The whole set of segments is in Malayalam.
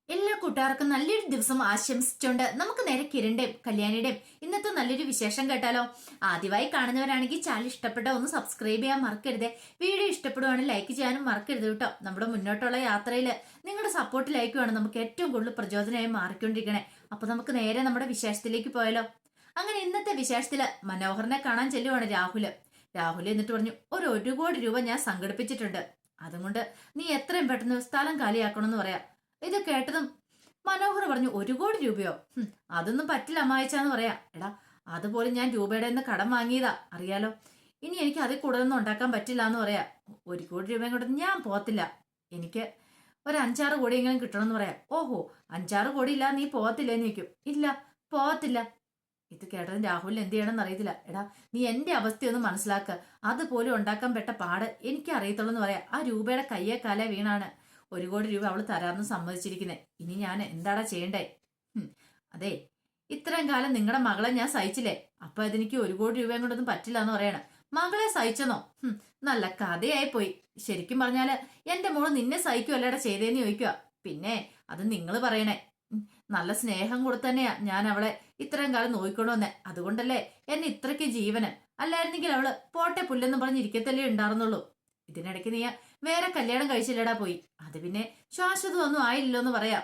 എല്ലാ കൂട്ടുകാർക്കും നല്ലൊരു ദിവസം ആശംസിച്ചുകൊണ്ട് നമുക്ക് നേരെ കിരണിന്റെയും കല്യാണിയുടെയും ഇന്നത്തെ നല്ലൊരു വിശേഷം കേട്ടാലോ. ആദ്യമായി കാണുന്നവരാണെങ്കിൽ ചാനൽ ഇഷ്ടപ്പെട്ട ഒന്ന് സബ്സ്ക്രൈബ് ചെയ്യാൻ മറക്കരുത്. വീഡിയോ ഇഷ്ടപ്പെടുവാണെങ്കിൽ ലൈക്ക് ചെയ്യാനും മറക്കരുത് കേട്ടോ. നമ്മുടെ മുന്നോട്ടുള്ള യാത്രയിൽ നിങ്ങളുടെ സപ്പോർട്ട് ലൈക്കുമാണ് നമുക്ക് ഏറ്റവും കൂടുതൽ പ്രചോദനമായി മാറിക്കൊണ്ടിരിക്കണേ. അപ്പൊ നമുക്ക് നേരെ നമ്മുടെ വിശേഷത്തിലേക്ക് പോയാലോ. അങ്ങനെ ഇന്നത്തെ വിശേഷത്തില് മനോഹറിനെ കാണാൻ ചെല്ലുവാണ് രാഹുൽ എന്നിട്ട് പറഞ്ഞു, ഒരു കോടി രൂപ ഞാൻ സംഘടിപ്പിച്ചിട്ടുണ്ട്, അതുകൊണ്ട് നീ എത്രയും പെട്ടെന്ന് സ്ഥലം കാലിയാക്കണമെന്ന് പറയാം. ഇത് കേട്ടതും മനോഹർ പറഞ്ഞു, 1 കോടി രൂപയോ? അതൊന്നും പറ്റില്ല അമ്മായിച്ചാന്ന് പറയാ. എടാ, അതുപോലെ ഞാൻ രൂപയുടെ നിന്ന് കടം വാങ്ങിയതാ, അറിയാലോ. ഇനി എനിക്ക് അതിൽ കൂടുതലൊന്നും ഉണ്ടാക്കാൻ പറ്റില്ല എന്ന് പറയാ. 1 കോടി രൂപയും കൊണ്ട് ഞാൻ പോകത്തില്ല, എനിക്ക് ഒരു 5-6 കോടിയെങ്കിലും കിട്ടണമെന്ന് പറയാം. ഓഹോ, 5-6 കോടി ഇല്ല നീ പോകത്തില്ലേന്ന് ചോദിക്കും. ഇല്ല, പോകത്തില്ല. ഇത് കേട്ടതും രാഹുലിന് എന്ത് ചെയ്യണമെന്ന് അറിയത്തില്ല. എടാ, നീ എന്റെ അവസ്ഥയൊന്ന് മനസ്സിലാക്കുക, അതുപോലും ഉണ്ടാക്കാൻ പെട്ട പാട് എനിക്ക് അറിയത്തുള്ളൂ എന്ന് പറയാം. ആ രൂപയുടെ കയ്യെ കാലേ വീണാണ് 1 കോടി രൂപ അവള് തരാമെന്ന് സമ്മതിച്ചിരിക്കുന്നത്. ഇനി ഞാൻ എന്താടാ ചെയ്യണ്ടേ? അതെ, ഇത്രയും കാലം നിങ്ങളുടെ മകളെ ഞാൻ സഹിച്ചില്ലേ, അപ്പൊ അതെനിക്ക് 1 കോടി രൂപയും കൊണ്ടൊന്നും പറ്റില്ല എന്ന് പറയണം. മകളെ സഹിച്ചെന്നോ? നല്ല കഥയായി പോയി. ശരിക്കും പറഞ്ഞാല് എന്റെ മോള് നിന്നെ സഹിക്കുമല്ലേടാ ചെയ്തേന്ന് ചോദിക്കുക. പിന്നെ അത് നിങ്ങൾ പറയണേ. നല്ല സ്നേഹം കൊടുത്ത് തന്നെയാ ഞാൻ അവളെ ഇത്രയും കാലം നോക്കിക്കൊണ്ടു വന്നേ. അതുകൊണ്ടല്ലേ എന്നെ ഇത്രയ്ക്ക് ജീവന്. അല്ലായിരുന്നെങ്കിൽ അവള് പോട്ടെ പുല്ലെന്ന് പറഞ്ഞിരിക്കത്തല്ലേ ഉണ്ടായിരുന്നുള്ളൂ. ഇതിനിടയ്ക്ക് നീ വേറെ കല്യാണം കഴിച്ചില്ലടാ പോയി. അത് പിന്നെ ശാശ്വതമൊന്നും ആയില്ലല്ലോ എന്ന് പറയാം.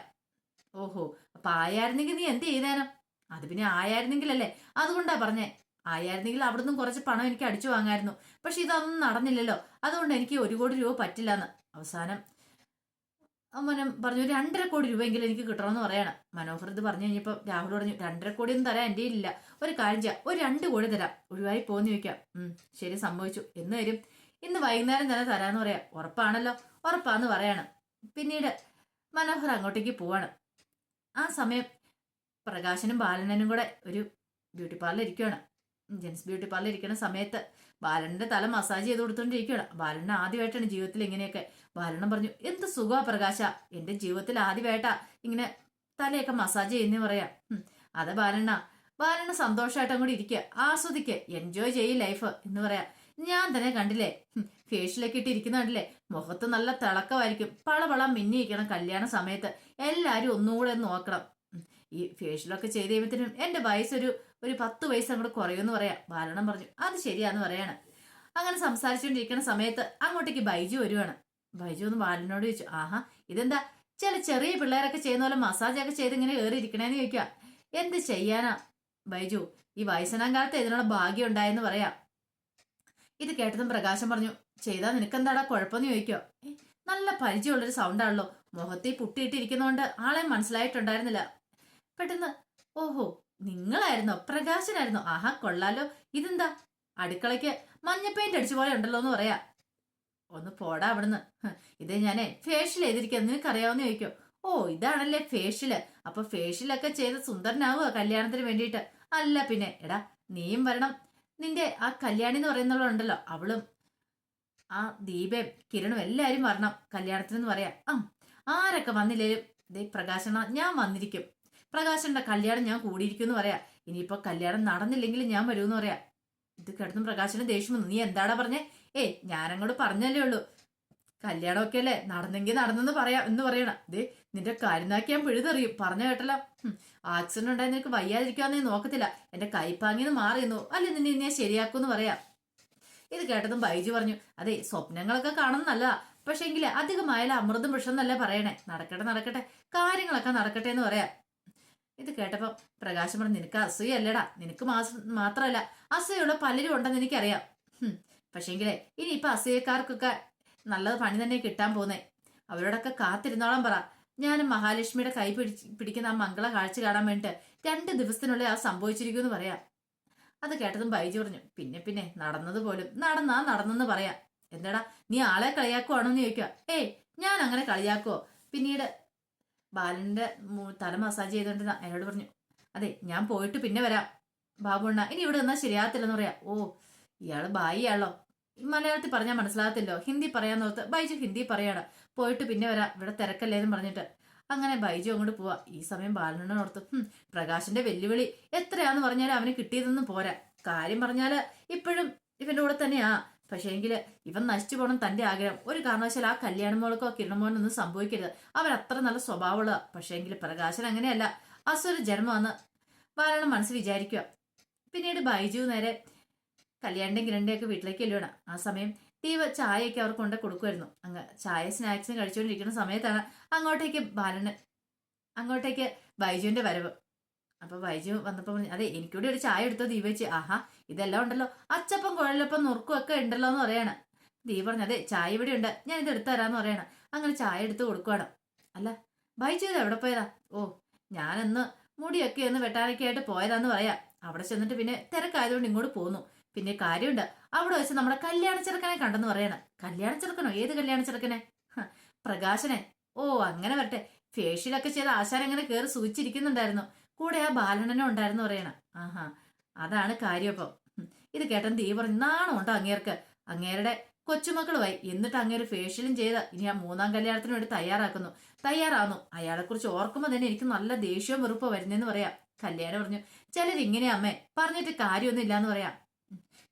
ഓഹോ, അപ്പൊ ആയായിരുന്നെങ്കിൽ നീ എന്ത് ചെയ്തേനോ? അത് പിന്നെ ആയായിരുന്നെങ്കിലല്ലേ, അതുകൊണ്ടാ പറഞ്ഞേ. ആയായിരുന്നെങ്കിൽ അവിടുന്ന് കുറച്ച് പണം എനിക്ക് അടിച്ചു വാങ്ങായിരുന്നു. പക്ഷെ ഇതൊന്നും നടന്നില്ലല്ലോ, അതുകൊണ്ട് എനിക്ക് 1 കോടി രൂപ പറ്റില്ലെന്ന്. അവസാനം അവനും പറഞ്ഞു, 2.5 കോടി രൂപയെങ്കിലും എനിക്ക് കിട്ടണമെന്ന് പറയാണ്. മനോഹർ ഇത് പറഞ്ഞു കഴിഞ്ഞപ്പോ രാഹുൽ പറഞ്ഞു, 2.5 കോടി ഒന്നും തരാൻ എൻ്റെ ഇല്ല. ഒരു കാര്യം ചെയ്യാം, ഒരു 2 കോടി തരാം, ഒഴിവായി പോന്ന് ചോദിക്കാം. ശരി, സമ്മതിച്ചു. എന്ന് വരും? ഇന്ന് വൈകുന്നേരം തന്നെ തരാന്ന് പറയാം. ഉറപ്പാണല്ലോ? ഉറപ്പാന്ന് പറയാണ്. പിന്നീട് മനോഹർ അങ്ങോട്ടേക്ക് പോവാണ്. ആ സമയം പ്രകാശനും ബാലനും കൂടെ ഒരു ബ്യൂട്ടി പാർലർ ഇരിക്കുകയാണ്. ജെൻസ് ബ്യൂട്ടി പാർലർ ഇരിക്കുന്ന സമയത്ത് ബാലന്റെ തല മസാജ് ചെയ്ത് കൊടുത്തോണ്ടിരിക്കുകയാണ്. ബാലന് ആദ്യമായിട്ടാണ് ജീവിതത്തിൽ ഇങ്ങനെയൊക്കെ. ബാലനും പറഞ്ഞു, എന്ത് സുഖമാ പ്രകാശ, എന്റെ ജീവിതത്തിൽ ആദ്യമായിട്ടാ ഇങ്ങനെ തലയൊക്കെ മസാജ് ചെയ്യുന്നേ പറയാം. അതെ ബാലണ്ണ സന്തോഷമായിട്ട് അങ്ങോട്ട് ഇരിക്കുക, ആസ്വദിക്കുക, എൻജോയ് ചെയ്യും ലൈഫ് എന്ന് പറയാ. ഞാൻ തന്നെ കണ്ടില്ലേ, ഫേഷ്യലൊക്കെ ഇട്ട് ഇരിക്കുന്ന കണ്ടില്ലേ, മുഖത്ത് നല്ല തിളക്കമായിരിക്കും, പളപള മിന്നിയിരിക്കണം. കല്യാണ സമയത്ത് എല്ലാരും ഒന്നുകൂടെ ഒന്ന് നോക്കണം. ഈ ഫേഷ്യലൊക്കെ ചെയ്ത് കഴിയുമ്പത്തിനും എന്റെ വയസ്സൊരു 10 വയസ്സ് അങ്ങോട്ട് കുറയുമെന്ന് പറയാം. ബാലണ്ണം പറഞ്ഞു, അത് ശരിയാന്ന് പറയാണ്. അങ്ങനെ സംസാരിച്ചുകൊണ്ടിരിക്കുന്ന സമയത്ത് അങ്ങോട്ടേക്ക് ബൈജു വരുവാണ്. ബൈജു ഒന്ന് ബാലനോട് ചോദിച്ചു, ആഹാ, ഇതെന്താ ചില ചെറിയ പിള്ളേരൊക്കെ ചെയ്യുന്ന പോലെ മസാജൊക്കെ ചെയ്ത് ഇങ്ങനെ കയറി ഇരിക്കണേന്ന് ചോദിക്കുക. എന്ത് ചെയ്യാനാ ബൈജു, ഈ വയസ്സനാം കാലത്ത് ഇതിനുള്ള ഭാഗ്യം ഉണ്ടായെന്ന് പറയാം. ഇത് കേട്ടതും പ്രകാശം പറഞ്ഞു, ചെയ്താൽ നിനക്കെന്താടാ കുഴപ്പമെന്ന് ചോദിക്കോ. നല്ല പരിചയമുള്ളൊരു സൗണ്ടാണല്ലോ, മുഖത്തെ പുട്ടിയിട്ടിരിക്കുന്നതുകൊണ്ട് ആളെ മനസ്സിലായിട്ടുണ്ടായിരുന്നില്ല. പെട്ടെന്ന്, ഓഹോ, നിങ്ങളായിരുന്നോ, പ്രകാശനായിരുന്നോ, ആഹാ കൊള്ളാലോ, ഇതെന്താ അടുക്കളയ്ക്ക് മഞ്ഞ പെയിന്റ് അടിച്ച പോലെ ഉണ്ടല്ലോ എന്ന് പറയാ. ഒന്ന് പോടാ അവിടുന്ന്, ഇത് ഞാനേ ഫേഷ്യൽ ചെയ്തിരിക്കുക, നിനക്കറിയാവുന്ന ചോദിക്കോ. ഓ, ഇതാണല്ലേ ഫേഷ്യല്, അപ്പൊ ഫേഷ്യലൊക്കെ ചെയ്ത് സുന്ദരനാവുക കല്യാണത്തിന് വേണ്ടിയിട്ട്? അല്ല പിന്നെ, എടാ നീയും വരണം. നിന്റെ ആ കല്യാണി എന്ന് പറയുന്നവളുണ്ടല്ലോ, അവളും ആ ദീപയും കിരണും എല്ലാരും വരണം കല്യാണത്തിനെന്ന് പറയാം. ആരൊക്കെ വന്നില്ലേലും ദേ പ്രകാശന ഞാൻ വന്നിരിക്കും, പ്രകാശന്റെ കല്യാണം ഞാൻ കൂടിയിരിക്കും എന്ന് പറയാ. ഇനിയിപ്പോ കല്യാണം നടന്നില്ലെങ്കിൽ ഞാൻ വരുമെന്ന് പറയാ. ഇത് കേട്ടതും പ്രകാശന് ദേഷ്യം വന്നു. നീ എന്താടാ പറഞ്ഞേ? ഞാനങ്ങോട്ട് പറഞ്ഞല്ലേ ഉള്ളൂ, കല്യാണമൊക്കെ അല്ലേ, നടന്നെങ്കിൽ നടന്നെന്ന് പറയാം എന്ന് പറയണം. ദേ നിന്റെ കാര്യനാക്കി ഞാൻ പിഴുതെറിയും, പറഞ്ഞു കേട്ടല്ലോ. ആക്സിഡന്റ് ഉണ്ടായി നിനക്ക് വയ്യാതിരിക്കാന്നേ നോക്കത്തില്ല, എന്റെ കൈപ്പാങ്ങിന്ന് മാറിയെന്നു അല്ലെ നിന്നെ ഞാൻ ശരിയാക്കുമെന്ന് പറയാം. ഇത് കേട്ടതും ബൈജു പറഞ്ഞു, അതെ സ്വപ്നങ്ങളൊക്കെ കാണുന്ന നല്ലതാ, പക്ഷെ എങ്കില് അധികമായാലും അമൃതം വിഷം എന്നല്ലേ പറയണേ. നടക്കട്ടെ, കാര്യങ്ങളൊക്കെ നടക്കട്ടെ എന്ന് പറയാം. ഇത് കേട്ടപ്പോ പ്രകാശം പറഞ്ഞു, നിനക്ക് അസൂയല്ലേടാ, നിനക്ക് മാത്രമല്ല അസൂയുള്ള പലരും ഉണ്ടെന്ന് എനിക്കറിയാം. പക്ഷെങ്കിലേ ഇനിയിപ്പൊ അസൂയക്കാർക്കൊക്കെ നല്ലത് പണി തന്നെ കിട്ടാൻ പോന്നേ. അവരോടൊക്കെ കാത്തിരുന്നോളം പറ. ഞാൻ മഹാലക്ഷ്മിയുടെ കൈ പിടിക്കുന്ന ആ മംഗള കാഴ്ച കാണാൻ വേണ്ടിട്ട് 2 ദിവസത്തിനുള്ളിൽ ആ സംഭവിച്ചിരിക്കുമെന്ന് പറയാം. അത് കേട്ടതും ബൈജു പറഞ്ഞു, പിന്നെ നടന്നത് പോലും നടന്നെന്ന് പറയാം. എന്താടാ നീ ആളെ കളിയാക്കുവാണോന്ന് ചോദിക്കുക. ഞാൻ അങ്ങനെ കളിയാക്കുവോ? പിന്നീട് ബാലന്റെ തല മസാജ് ചെയ്തോണ്ടിരുന്ന അയാളോട് പറഞ്ഞു, അതെ ഞാൻ പോയിട്ട് പിന്നെ വരാം ബാബുണ്ണ, ഇനി ഇവിടെ നിന്നാൽ ശരിയാകത്തില്ലെന്ന് പറയാ. ഓ, ഇയാള് ബായിയാണല്ലോ, മലയാളത്തിൽ പറഞ്ഞാൽ മനസ്സിലാകത്തില്ലോ, ഹിന്ദി പറയാൻ നോർത്ത് ബൈജു ഹിന്ദി പറയാണ്. പോയിട്ട് പിന്നെ വരാം, ഇവിടെ തിരക്കല്ലേന്ന് പറഞ്ഞിട്ട് അങ്ങനെ ബൈജു അങ്ങോട്ട് പോവാ. ഈ സമയം ബാലനോർത്ത്, പ്രകാശിന്റെ വെല്ലുവിളി എത്രയാന്ന് പറഞ്ഞാലും അവന് കിട്ടിയതൊന്നും പോരാ. കാര്യം പറഞ്ഞാല് ഇപ്പോഴും ഇവന്റെ കൂടെ തന്നെയാ പക്ഷേ എങ്കിൽ ഇവൻ നശിച്ചു പോകണം തന്റെ ആഗ്രഹം. ഒരു കാരണവശാൽ ആ കല്യാണമോൾക്കോ കിരണമോനൊന്നും സംഭവിക്കരുത്. അവരത്ര നല്ല സ്വഭാവമുള്ള. പക്ഷേ എങ്കിൽ പ്രകാശൻ അങ്ങനെയല്ല, അസുര ജന്മമെന്ന് ബാലയുടെ മനസ്സ് വിചാരിക്കുക. പിന്നീട് ബൈജു നേരെ കല്യാണിന്റെയും കിരണിന്റെയും ഒക്കെ വീട്ടിലേക്ക് ചെല്ലുകയാണ്. ആ സമയം ദീപ ചായയൊക്കെ അവർ കൊണ്ട് കൊടുക്കുമായിരുന്നു. അങ്ങ് ചായ സ്നാക്സും കഴിച്ചുകൊണ്ടിരിക്കുന്ന സമയത്താണ് അങ്ങോട്ടേക്ക് ബൈജുവിന്റെ വരവ്. അപ്പൊ ബൈജു വന്നപ്പോ പറഞ്ഞു, അതെ എനിക്കൂടെ ഒരു ചായ എടുത്തോ ദീപ വെച്ച്. ആഹാ, ഇതെല്ലാം ഉണ്ടല്ലോ, അച്ചപ്പം കുഴലപ്പം നുറുക്കും ഒക്കെ ഉണ്ടല്ലോ എന്ന് പറയാണ്. ദീപ പറഞ്ഞു, അതെ ചായ ഇവിടെ ഉണ്ട്, ഞാൻ ഇത് എടുത്തു തരാന്ന് പറയണം. അങ്ങനെ ചായ എടുത്ത് കൊടുക്കുവാണ്. അല്ല ബൈജു ഇത് എവിടെ പോയതാ? ഓ, ഞാനെന്ന് മുടിയൊക്കെ ഒന്ന് വെട്ടാനൊക്കെ ആയിട്ട് പോയതാന്ന് പറയാം. അവിടെ ചെന്നിട്ട് പിന്നെ തിരക്കായതുകൊണ്ട് ഇങ്ങോട്ട് പോന്നു. പിന്നെ കാര്യമുണ്ട്, അവിടെ വെച്ച് നമ്മുടെ കല്യാണ ചെറുക്കനെ കണ്ടെന്ന് പറയണം. കല്യാണ ചെറുക്കനോ? ഏത് കല്യാണ ചെറുക്കനെ? പ്രകാശനെ. ഓ അങ്ങനെ വരട്ടെ. ഫേഷ്യലൊക്കെ ചെയ്ത് ആശാൻ അങ്ങനെ കയറി സൂചിച്ചിരിക്കുന്നുണ്ടായിരുന്നു. കൂടെ ആ ബാലണ്ണനും ഉണ്ടായിരുന്നു പറയണം. ആഹാ, അതാണ് കാര്യം. അപ്പം ഇത് കേട്ടൻ തീ പറഞ്ഞു, നാണം ഉണ്ടോ അങ്ങേർക്ക്? അങ്ങേരുടെ കൊച്ചുമക്കളുമായി എന്നിട്ട് അങ്ങേര് ഫേഷ്യലും ചെയ്ത് ഇനി ആ മൂന്നാം കല്യാണത്തിന് വേണ്ടി തയ്യാറാവുന്നു. അയാളെക്കുറിച്ച് ഓർക്കുമ്പോൾ തന്നെ എനിക്ക് നല്ല ദേഷ്യവും വെറുപ്പോ വരുന്നതെന്ന് പറയാം. കല്യാണം പറഞ്ഞു, ചിലരിങ്ങനെയാ അമ്മേ, പറഞ്ഞിട്ട് കാര്യമൊന്നും ഇല്ലാന്ന് പറയാം.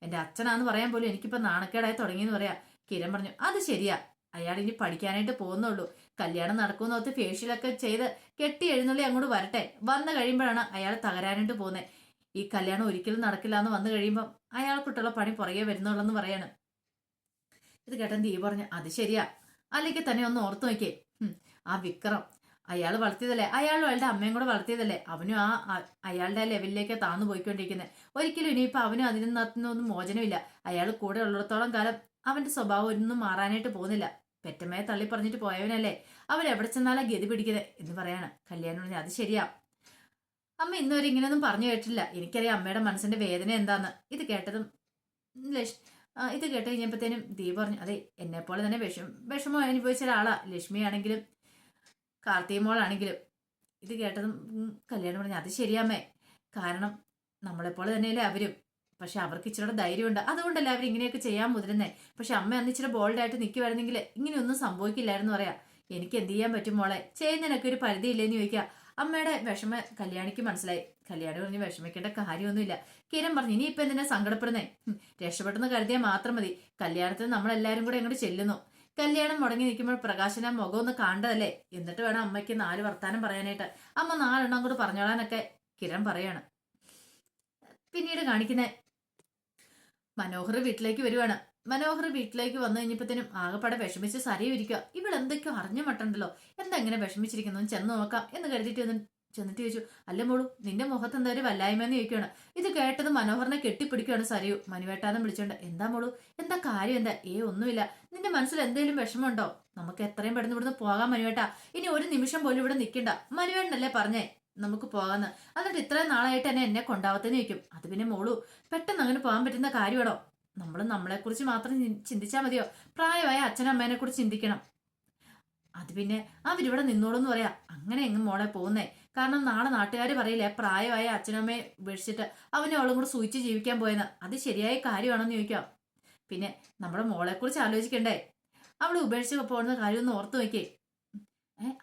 എന്റെ അച്ഛനാന്ന് പറയാൻ പോലും എനിക്കിപ്പോ നാണക്കേടായി തുടങ്ങിയെന്ന് പറയാം. കിരൺ പറഞ്ഞു, അത് ശരിയാ, അയാൾ ഇനി പഠിക്കാനായിട്ട് പോകുന്നുള്ളൂ. കല്യാണം നടക്കുന്നോർത്ത് ഫേഷ്യലൊക്കെ ചെയ്ത് കെട്ടി എഴുന്നള്ളി അങ്ങോട്ട് വരട്ടെ. വന്നു കഴിയുമ്പോഴാണ് അയാൾ തകരാനായിട്ട് പോകുന്നത്. ഈ കല്യാണം ഒരിക്കലും നടക്കില്ല എന്ന് വന്നു കഴിയുമ്പോൾ അയാൾക്കുട്ടുള്ള പണി പുറകെ വരുന്നുള്ളെന്ന് പറയാണ്. ഇത് കേട്ടൻ ദീപ പറഞ്ഞു, അത് ശരിയാ, അല്ലെങ്കിൽ തന്നെ ഒന്ന് ഓർത്തു നോക്കിയേ. ആ വിക്രം അയാൾ വളർത്തിയതല്ലേ, അയാളും അയാളുടെ അമ്മയും കൂടെ വളർത്തിയതല്ലേ. അവനും അയാളുടെ ലെവലിലേക്ക് താന്നു പോയിക്കൊണ്ടിരിക്കുന്നത്. ഒരിക്കലും ഇനിയിപ്പോൾ അവനും അതിൽ നിന്നൊന്നും മോചനമില്ല. അയാൾ കൂടെ ഉള്ളിടത്തോളം കാലം അവന്റെ സ്വഭാവം ഒന്നും മാറാനായിട്ട് പോകുന്നില്ല. പെറ്റമ്മയെ തള്ളി പറഞ്ഞിട്ട് പോയവനല്ലേ, അവൻ എവിടെ ചെന്നാലാ ഗതി പിടിക്കുന്നത് എന്ന് പറയാണ്. കല്യാണം പറഞ്ഞു, അത് ശരിയാ അമ്മ, ഇന്നുവരെ ഇങ്ങനെയൊന്നും പറഞ്ഞു കേട്ടില്ല. എനിക്കറിയാം അമ്മയുടെ മനസ്സിന്റെ വേദന എന്താന്ന്. ഇത് കേട്ട് കഴിഞ്ഞപ്പോഴത്തേനും ദീപ പറഞ്ഞു, അതെ എന്നെ പോലെ തന്നെ വിഷമം അനുഭവിച്ച ഒരാളാ ലക്ഷ്മിയാണെങ്കിലും കാർത്തികമോളാണെങ്കിലും. ഇത് കേട്ടതും കല്യാണം പറഞ്ഞു, അത് ശരിയാമ്മേ, കാരണം നമ്മളെപ്പോലെ തന്നെയല്ലേ അവരും. പക്ഷെ അവർക്ക് ഇച്ചിരി ധൈര്യമുണ്ട്, അതുകൊണ്ടല്ലേ അവർ ഇങ്ങനെയൊക്കെ ചെയ്യാൻ മുതിരുന്നേ. പക്ഷെ അമ്മ അന്ന് ഇച്ചിരി ബോൾഡായിട്ട് നിൽക്കുവായിരുന്നെങ്കിൽ ഇങ്ങനെയൊന്നും സംഭവിക്കില്ലായിരുന്നു പറയാം. എനിക്ക് എന്ത് ചെയ്യാൻ പറ്റും മോളെ, ചെയ്യുന്നതിനൊക്കെ ഒരു പരിധിയില്ലേന്ന് ചോദിക്കുക. അമ്മയുടെ വിഷമ കല്യാണിക്ക് മനസ്സിലായി. കല്യാണി പറഞ്ഞ്, വിഷമിക്കേണ്ട കാര്യമൊന്നുമില്ല. കിരൺ പറഞ്ഞു, ഇനിയിപ്പൊ എന്തിനാ സങ്കടപ്പെടുന്നേ? രക്ഷപ്പെട്ടെന്ന് കരുതിയാൽ മാത്രം മതി. കല്യാണത്തിന് നമ്മളെല്ലാരും കൂടെ അങ്ങോട്ട് ചെല്ലുന്നു. കല്യാണം മുടങ്ങി നിൽക്കുമ്പോൾ പ്രകാശന മുഖം ഒന്ന് കാണണ്ടതല്ലേ, എന്നിട്ട് വേണം അമ്മയ്ക്ക് 4 വർത്താനം പറയാനായിട്ട്. അമ്മ 4 കൂടെ പറഞ്ഞോളാനൊക്കെ കിരൺ പറയാണ്. പിന്നീട് കാണിക്കുന്നേ മനോഹർ വീട്ടിലേക്ക് വരുവാണ്. മനോഹർ വീട്ടിലേക്ക് വന്നു കഴിഞ്ഞപ്പോഴത്തേനും ആകെപ്പാടെ വിഷമിച്ച് സരയും ഇരിക്കുക. ഇവളെന്തൊക്കെയോ അറിഞ്ഞ മട്ടുണ്ടല്ലോ, എന്താ ഇങ്ങനെ വിഷമിച്ചിരിക്കുന്നു, ചെന്ന് നോക്കാം എന്ന് കരുതിയിട്ട് ചെന്നിട്ട് ചോദിച്ചു, അല്ല മോളു നിന്റെ മുഖത്ത് എന്താ ഒരു വല്ലായ്മയെന്ന് ചോദിക്കുകയാണ്. ഇത് കേട്ടത് മനോഹറിനെ കെട്ടിപ്പിടിക്കുകയാണ് സരയു. മനുവേട്ടാന്ന് വിളിച്ചോണ്ട്, എന്താ മോളു, എന്താ കാര്യം, എന്താ? ഒന്നുമില്ല. നിന്റെ മനസ്സിൽ എന്തെങ്കിലും വിഷമമുണ്ടോ? നമുക്ക് എത്രയും പെട്ടെന്ന് ഇവിടുന്ന് പോകാം മനുവേട്ടാ, ഇനി ഒരു നിമിഷം പോലും ഇവിടെ നിൽക്കണ്ട. മനുവേട്ടനല്ലേ പറഞ്ഞേ നമുക്ക് പോകാന്ന്, എന്നിട്ട് ഇത്രയും നാളായിട്ട് എന്നെ കൊണ്ടാവത്തെന്ന് ചോദിക്കും. അത് പിന്നെ മോളു പെട്ടെന്ന് അങ്ങനെ പോകാൻ പറ്റുന്ന കാര്യമാണോ? നമ്മൾ നമ്മളെക്കുറിച്ച് മാത്രം ചിന്തിച്ചാൽ മതിയോ? പ്രായമായ അച്ഛനമ്മേനെ കുറിച്ച് ചിന്തിക്കണം. അത് പിന്നെ അവരിവിടെ നിന്നോളൂന്ന് പറയാ. അങ്ങനെ എങ്ങും മോളെ പോകുന്നേ, കാരണം നാളെ നാട്ടുകാർ പറയില്ലേ പ്രായമായ അച്ഛനമ്മയെ ഉപേക്ഷിച്ചിട്ട് അവനെ അവളും കൂടെ സൂചിച്ച് ജീവിക്കാൻ പോയെന്ന്. അത് ശരിയായ കാര്യമാണെന്ന് ചോദിക്കാം. പിന്നെ നമ്മുടെ മോളെക്കുറിച്ച് ആലോചിക്കണ്ടേ? അവള് ഉപേക്ഷിച്ച് പോകുന്ന കാര്യം ഒന്ന് ഓർത്തു നോക്കിയേ.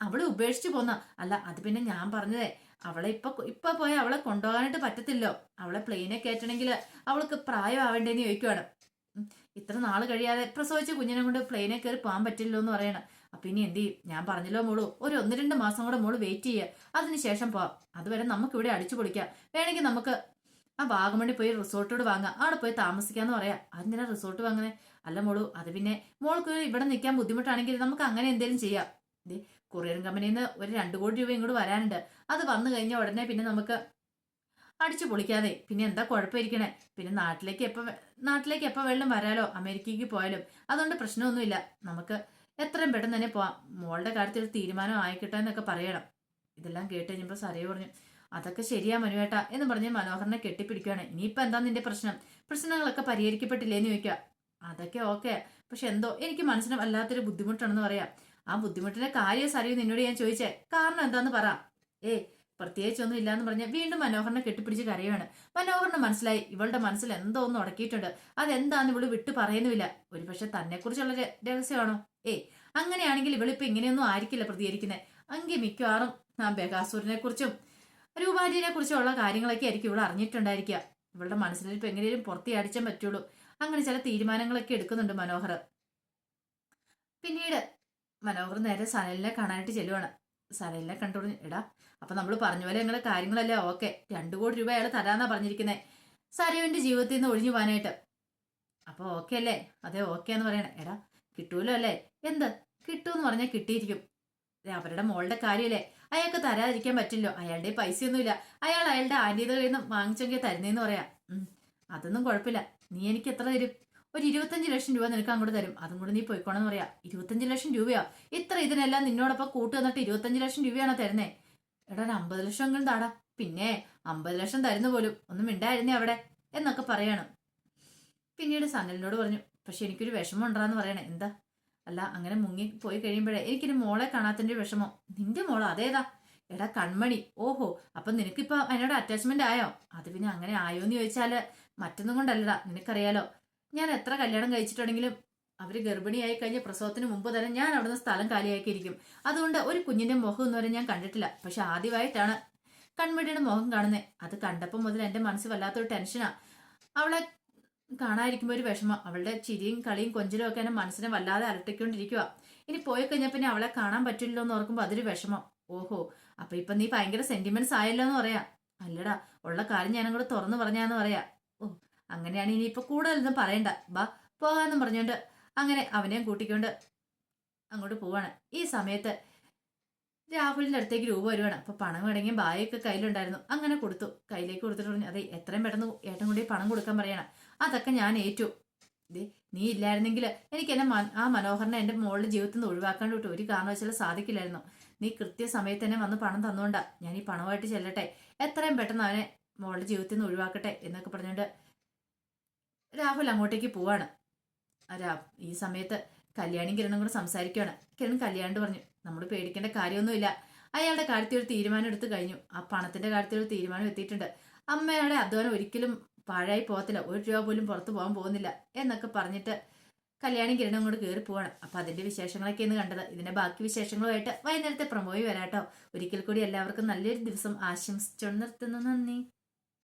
അവള് ഉപേക്ഷിച്ച് പോന്ന അല്ല, അത് പിന്നെ ഞാൻ പറഞ്ഞതേ, അവളെ ഇപ്പൊ പോയ അവളെ കൊണ്ടുപോകാനായിട്ട് പറ്റത്തില്ലോ. അവളെ പ്ലെയിനെ കയറ്റണമെങ്കിൽ അവൾക്ക് പ്രായമാവേണ്ടേന്ന് ചോദിക്കുവാണ്. ഇത്ര നാള് കഴിയാതെ പ്രസവിച്ച കുഞ്ഞിനെ കൊണ്ട് പ്ലെയിനെ കയറി പോകാൻ പറ്റില്ലോ എന്ന് പറയണം. അപ്പൊ ഇനി എന്ത് ചെയ്യും? ഞാൻ പറഞ്ഞല്ലോ മോളു, ഒരു 1-2 മാസം കൂടെ മോള് വെയിറ്റ് ചെയ്യുക, അതിനുശേഷം പോവാം. അതുവരെ നമുക്ക് ഇവിടെ അടിച്ചു പൊളിക്കാം. വേണമെങ്കിൽ നമുക്ക് ആ വാഗമണ്ണി പോയി റിസോർട്ടോട് വാങ്ങാം, അവിടെ പോയി താമസിക്കാന്ന് പറയാം. അതിനാ റിസോർട്ട് വാങ്ങുന്നേ? അല്ല മോളു, അത് പിന്നെ മോൾക്ക് ഇവിടെ നിൽക്കാൻ ബുദ്ധിമുട്ടാണെങ്കിൽ നമുക്ക് അങ്ങനെ എന്തെങ്കിലും ചെയ്യാം. കൊറിയർ കമ്പനിയിൽ നിന്ന് ഒരു 2 കോടി രൂപ ഇങ്ങോട്ട് വരാനുണ്ട്. അത് വന്നു കഴിഞ്ഞാൽ ഉടനെ പിന്നെ നമുക്ക് അടിച്ചു പൊളിക്കാതെ പിന്നെ എന്താ കുഴപ്പമിരിക്കണേ? പിന്നെ നാട്ടിലേക്ക് എപ്പോൾ വെള്ളം വരാലോ, അമേരിക്കയ്ക്ക് പോയാലും. അതുകൊണ്ട് പ്രശ്നമൊന്നുമില്ല, നമുക്ക് എത്രയും പെട്ടെന്ന് തന്നെ പോവാം. മോളുടെ കാര്യത്തിൽ ഒരു തീരുമാനം ആയിക്കിട്ടെ എന്നൊക്കെ പറയണം. ഇതെല്ലാം കേട്ട് കഴിഞ്ഞപ്പോൾ സരയു പറഞ്ഞു, അതൊക്കെ ശരിയാ മനുവേട്ട എന്ന് പറഞ്ഞ് മനോഹറിനെ കെട്ടിപ്പിടിക്കുകയാണ്. ഇനിയിപ്പോ എന്താ നിന്റെ പ്രശ്നങ്ങളൊക്കെ പരിഹരിക്കപ്പെട്ടില്ലേന്ന് ചോദിക്കുക. അതൊക്കെ ഓക്കെ, പക്ഷെ എന്തോ എനിക്ക് മനസ്സിന് വല്ലാത്തൊരു ബുദ്ധിമുട്ടാണെന്ന് പറയാം. ആ ബുദ്ധിമുട്ടിന്റെ കാര്യം സരയു നിന്നോട് ഞാൻ ചോദിച്ചേ, കാരണം എന്താന്ന് പറ. പ്രത്യേകിച്ചൊന്നും ഇല്ലാന്ന് പറഞ്ഞ വീണ്ടും മനോഹറിനെ കെട്ടിപ്പിടിച്ച് കരയാണ്. മനോഹറിന് മനസ്സിലായി ഇവളുടെ മനസ്സിൽ എന്തോ ഒന്ന് ഉടക്കിയിട്ടുണ്ട്. അതെന്താന്ന് ഇവള് വിട്ടു പറയുന്നുമില്ല. ഒരുപക്ഷെ തന്നെ കുറിച്ചുള്ള രഹസ്യമാണോ? അങ്ങനെയാണെങ്കിൽ ഇവളിപ്പോ ഇങ്ങനെയൊന്നും ആയിരിക്കില്ല പ്രതികരിക്കുന്നത്. എങ്കിൽ മിക്കവാറും ആ ബകാസുരനെ കുറിച്ചും രൂപാരിനെ കുറിച്ചും ഉള്ള കാര്യങ്ങളൊക്കെ ആയിരിക്കും ഇവൾ അറിഞ്ഞിട്ടുണ്ടായിരിക്കുക. ഇവളുടെ മനസ്സിലിപ്പോ എങ്ങനെയും പുറത്തി അടിച്ചാൻ പറ്റുള്ളൂ. അങ്ങനെ ചില തീരുമാനങ്ങളൊക്കെ എടുക്കുന്നുണ്ട് മനോഹർ. പിന്നീട് മനോഹർ നേരെ സനലിനെ കാണാനായിട്ട് ചെല്ലുവാണ്. സനലിനെ കണ്ടോണ്ട് എടാ, അപ്പൊ നമ്മൾ പറഞ്ഞ പോലെ ഞങ്ങളെ കാര്യങ്ങളല്ലേ, ഓക്കെ, 2 കോടി രൂപ അയാൾ തരാന്നാ പറഞ്ഞിരിക്കുന്നത് സരയുവിന്റെ ജീവിതത്തിൽ നിന്ന് ഒഴിഞ്ഞു പോകാനായിട്ട്. അപ്പൊ ഓക്കെ അല്ലേ? അതെ, ഓക്കെ എന്ന് പറയണേ. എടാ, കിട്ടൂലോ അല്ലേ? എന്ത് കിട്ടൂന്ന് പറഞ്ഞാൽ കിട്ടിയിരിക്കും. അവരുടെ മോളുടെ കാര്യമല്ലേ, അയാൾക്ക് തരാതിരിക്കാൻ പറ്റില്ലോ. അയാളുടെ പൈസയൊന്നുമില്ല, അയാളുടെ ആന്റിയുടെ കയ്യിൽ നിന്ന് വാങ്ങിച്ചെങ്കിൽ തരുന്നേന്ന് പറയാം. അതൊന്നും കുഴപ്പമില്ല, നീ എനിക്ക് എത്ര തരും? ഒരു 25 ലക്ഷം രൂപ നിനക്ക് അങ്ങോട്ട് തരും, അതും കൂടെ നീ പോയിക്കോണെന്ന് പറയാം. 25 ലക്ഷം രൂപയോ? ഇത്ര ഇതിനെല്ലാം നിന്നോടൊപ്പം കൂട്ട് വന്നിട്ട് 25 ലക്ഷം രൂപയാണോ തരുന്നേ? എടാ, ഒരു 50 ലക്ഷം എങ്കിലും താടാ. പിന്നെ 50 ലക്ഷം തരുന്ന പോലും ഒന്നും മിണ്ടായിരുന്നേ അവിടെ എന്നൊക്കെ പറയാണ്. പിന്നീട് സനലിനോട് പറഞ്ഞു, പക്ഷെ എനിക്കൊരു വിഷമം ഉണ്ടാന്ന് പറയണേ. എന്താ? അല്ല, അങ്ങനെ മുങ്ങി പോയി കഴിയുമ്പോഴേ എനിക്കൊരു മോളെ കാണാത്തതിന്റെ വിഷമം. നിന്റെ മോളോ? അതേതാ? എടാ, കൺമണി. ഓഹോ, അപ്പൊ നിനക്കിപ്പോ അതിനോട് അറ്റാച്ച്മെന്റ് ആയോ? അത് പിന്നെ അങ്ങനെ ആയോന്ന് ചോദിച്ചാല് മറ്റൊന്നും കൊണ്ടല്ലടാ, നിനക്കറിയാലോ, ഞാൻ എത്ര കല്യാണം കഴിച്ചിട്ടുണ്ടെങ്കിലും അവര് ഗർഭിണിയായി കഴിഞ്ഞ പ്രസവത്തിന് മുമ്പ് തന്നെ ഞാൻ അവിടുന്ന് സ്ഥലം കാലിയാക്കിയിരിക്കും. അതുകൊണ്ട് ഒരു കുഞ്ഞിന്റെ മുഖം എന്ന് പറയാൻ ഞാൻ കണ്ടിട്ടില്ല. പക്ഷെ ആദ്യമായിട്ടാണ് കൺമണിയുടെ മുഖം കാണുന്നത്. അത് കണ്ടപ്പോൾ മുതൽ എന്റെ മനസ്സ് വല്ലാത്തൊരു ടെൻഷനാ. അവളെ കാണാതിരിക്കുമ്പോൾ ഒരു വിഷമം. അവളുടെ ചിരിയും കളിയും കൊഞ്ചലും ഒക്കെ എന്നെ മനസ്സിനെ വല്ലാതെ അലട്ടിക്കൊണ്ടിരിക്കുക. ഇനി പോയി കഴിഞ്ഞാൽ പിന്നെ അവളെ കാണാൻ പറ്റില്ലല്ലോ എന്ന് ഓർക്കുമ്പോൾ അതൊരു വിഷമം. ഓഹോ, അപ്പൊ ഇപ്പൊ നീ ഭയങ്കര സെന്റിമെന്റ്സ് ആയല്ലോ എന്ന് പറയാ. അല്ലടാ, ഉള്ള കാര്യം ഞാനും കൂടെ തുറന്നു പറഞ്ഞാന്ന് പറയാ. ഓ, അങ്ങനെയാണ്, ഇനിയിപ്പൊ കൂടുതലൊന്നും പറയണ്ട, ബാ പോകാന്നും പറഞ്ഞോണ്ട് അങ്ങനെ അവനെയും കൂട്ടിക്കൊണ്ട് അങ്ങോട്ട് പോവാണ്. ഈ സമയത്ത് രാഹുലിന്റെ അടുത്തേക്ക് രൂപ വരുവാണ്. അപ്പൊ പണം വേണമെങ്കിൽ ബായൊക്കെ കയ്യിലുണ്ടായിരുന്നു, അങ്ങനെ കൊടുത്തു. കയ്യിലേക്ക് കൊടുത്തിട്ട് പറഞ്ഞു, അതെ, എത്രയും പെട്ടെന്ന് ഏട്ടൻ കൂടി പണം കൊടുക്കാൻ പറയണം. അതൊക്കെ ഞാൻ ഏറ്റു. ഇതേ, നീ ഇല്ലായിരുന്നെങ്കിൽ എനിക്ക് എന്നെ ആ മനോഹരനെ എന്റെ മോളുടെ ജീവിതത്തിൽ നിന്ന് ഒഴിവാക്കാണ്ട് വിട്ടു ഒരു കാരണവശാലും സാധിക്കില്ലായിരുന്നു. നീ കൃത്യസമയത്ത് തന്നെ വന്ന് പണം തന്നുകൊണ്ടാ ഞാൻ ഈ പണമായിട്ട് ചെല്ലട്ടെ, എത്രയും പെട്ടെന്ന് അവനെ മോളുടെ ജീവിതത്തിൽ നിന്ന് ഒഴിവാക്കട്ടെ എന്നൊക്കെ പറഞ്ഞുകൊണ്ട് രാഹുൽ അങ്ങോട്ടേക്ക് പോവാണ്. ഈ സമയത്ത് കല്യാണിയും കിരണും കൂടെ സംസാരിക്കുകയാണ്. കിരൺ കല്യാണിട്ട് പറഞ്ഞു, നമ്മൾ പേടിക്കേണ്ട കാര്യമൊന്നുമില്ല, അയാളുടെ കാര്യത്തിൽ ഒരു തീരുമാനം എടുത്തു കഴിഞ്ഞു. ആ പണത്തിന്റെ കാര്യത്തിൽ ഒരു തീരുമാനം എത്തിയിട്ടുണ്ട്. അമ്മയുടെ അധ്വാനം ഒരിക്കലും പാഴായി പോകത്തില്ല, 1 രൂപ പോലും പുറത്തു പോകാൻ പോകുന്നില്ല എന്നൊക്കെ പറഞ്ഞിട്ട് കല്യാണി കിരണും അങ്ങോട്ട് കയറി പോവാണ്. അപ്പൊ അതിന്റെ വിശേഷങ്ങളൊക്കെയാണ് കണ്ടത്. ഇതിന്റെ ബാക്കി വിശേഷങ്ങളുമായിട്ട് വൈകുന്നേരത്തെ പ്രമോയി വരാട്ടോ. ഒരിക്കൽ കൂടി എല്ലാവർക്കും നല്ലൊരു ദിവസം ആശംസിച്ചു നിർത്തുന്നു. നന്ദി.